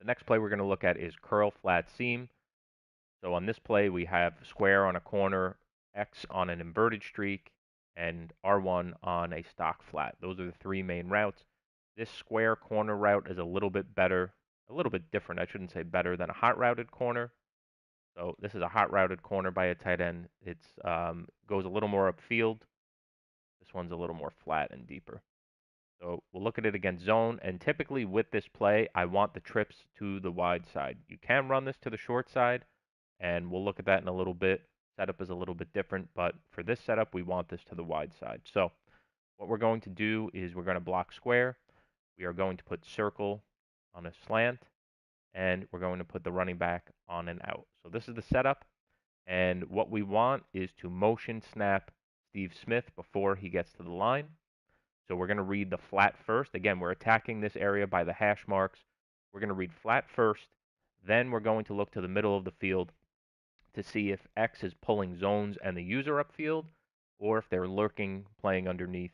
The next play we're going to look at is curl flat seam. So on this play, we have square on a corner, X on an inverted streak, and R1 on a stock flat. Those are the three main routes. This square corner route is a little bit better, a little bit different. I shouldn't say better than a hot routed corner. So this is a hot routed corner by a tight end. It's goes a little more upfield. This one's a little more flat and deeper. So we'll look at it against zone, and typically with this play, I want the trips to the wide side. You can run this to the short side, and we'll look at that in a little bit. Setup is a little bit different, but for this setup, we want this to the wide side. So what we're going to do is we're going to block square. We are going to put circle on a slant, and we're going to put the running back on and out. So this is the setup, and what we want is to motion snap Steve Smith before he gets to the line. So we're going to read the flat first. Again, we're attacking this area by the hash marks. We're going to read flat first. Then we're going to look to the middle of the field to see if X is pulling zones and the user upfield, or if they're lurking, playing underneath,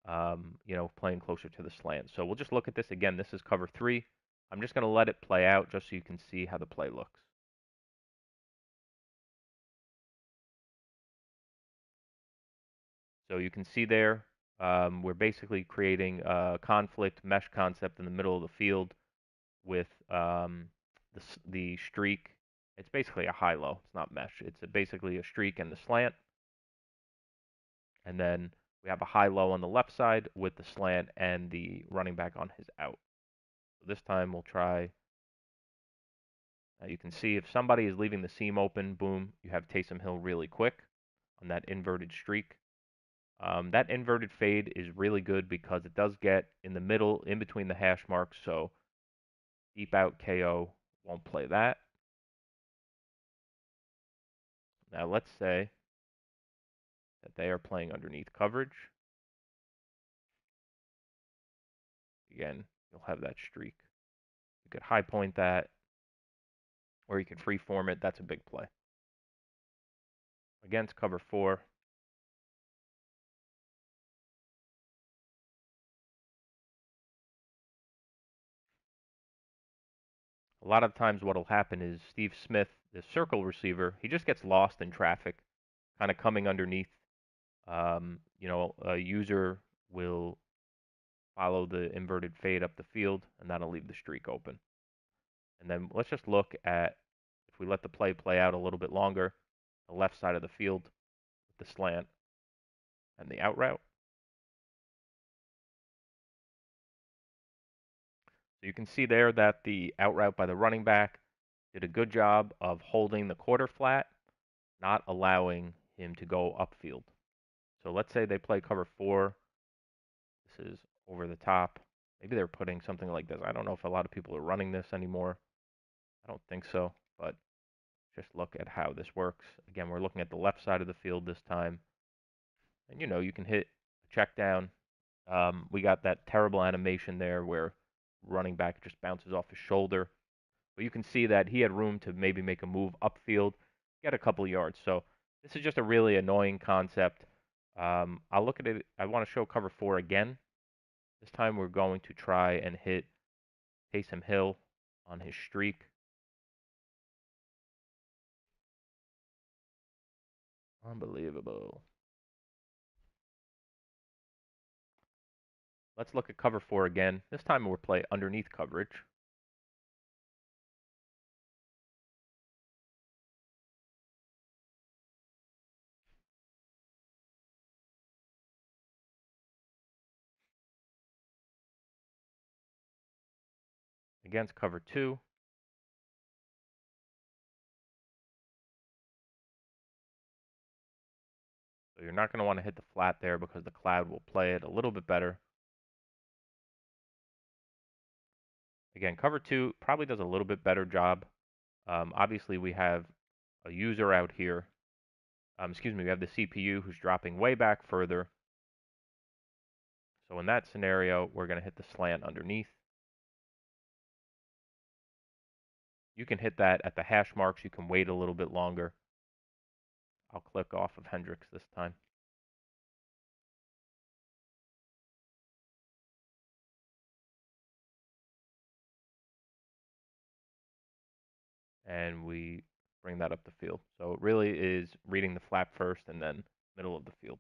playing closer to the slant. So we'll just look at this again. This is cover 3. I'm just going to let it play out just so you can see how the play looks. So you can see there, we're basically creating a conflict mesh concept in the middle of the field with the streak. It's basically a high-low. It's not mesh. It's basically a streak and the slant. And then we have a high-low on the left side with the slant and the running back on his out. So this time we'll try. You can see if somebody is leaving the seam open, boom, you have Taysom Hill really quick on that inverted streak. That inverted fade is really good because it does get in the middle, in between the hash marks, so deep out KO won't play that. Now let's say that they are playing underneath coverage. Again, you'll have that streak. You could high point that, or you can free form it. That's a big play. Against cover 4. A lot of times what will happen is Steve Smith, the circle receiver, he just gets lost in traffic, kind of coming underneath. A user will follow the inverted fade up the field, and that'll leave the streak open. And then let's just look at, if we let the play out a little bit longer, the left side of the field with the slant and the out route. So you can see there that the out route by the running back did a good job of holding the quarter flat, not allowing him to go upfield. So let's say they play cover 4. This is over the top. Maybe they're putting something like this. I don't know if a lot of people are running this anymore. I don't think so, but just look at how this works. Again, we're looking at the left side of the field this time. And you can hit a check down. We got that terrible animation there where running back just bounces off his shoulder. But you can see that he had room to maybe make a move upfield, get a couple yards. So this is just a really annoying concept. I'll look at it. I want to show cover 4 again. This time we're going to try and hit Taysom Hill on his streak. Unbelievable. Let's look at cover 4 again. This time we'll play underneath coverage. Against cover 2. So you're not going to want to hit the flat there because the cloud will play it a little bit better. Again, cover 2 probably does a little bit better job. Obviously, we have a user out here. We have the CPU who's dropping way back further. So in that scenario, we're going to hit the slant underneath. You can hit that at the hash marks. You can wait a little bit longer. I'll click off of Hendricks this time. and we bring that up the field. So it really is reading the flap first and then middle of the field.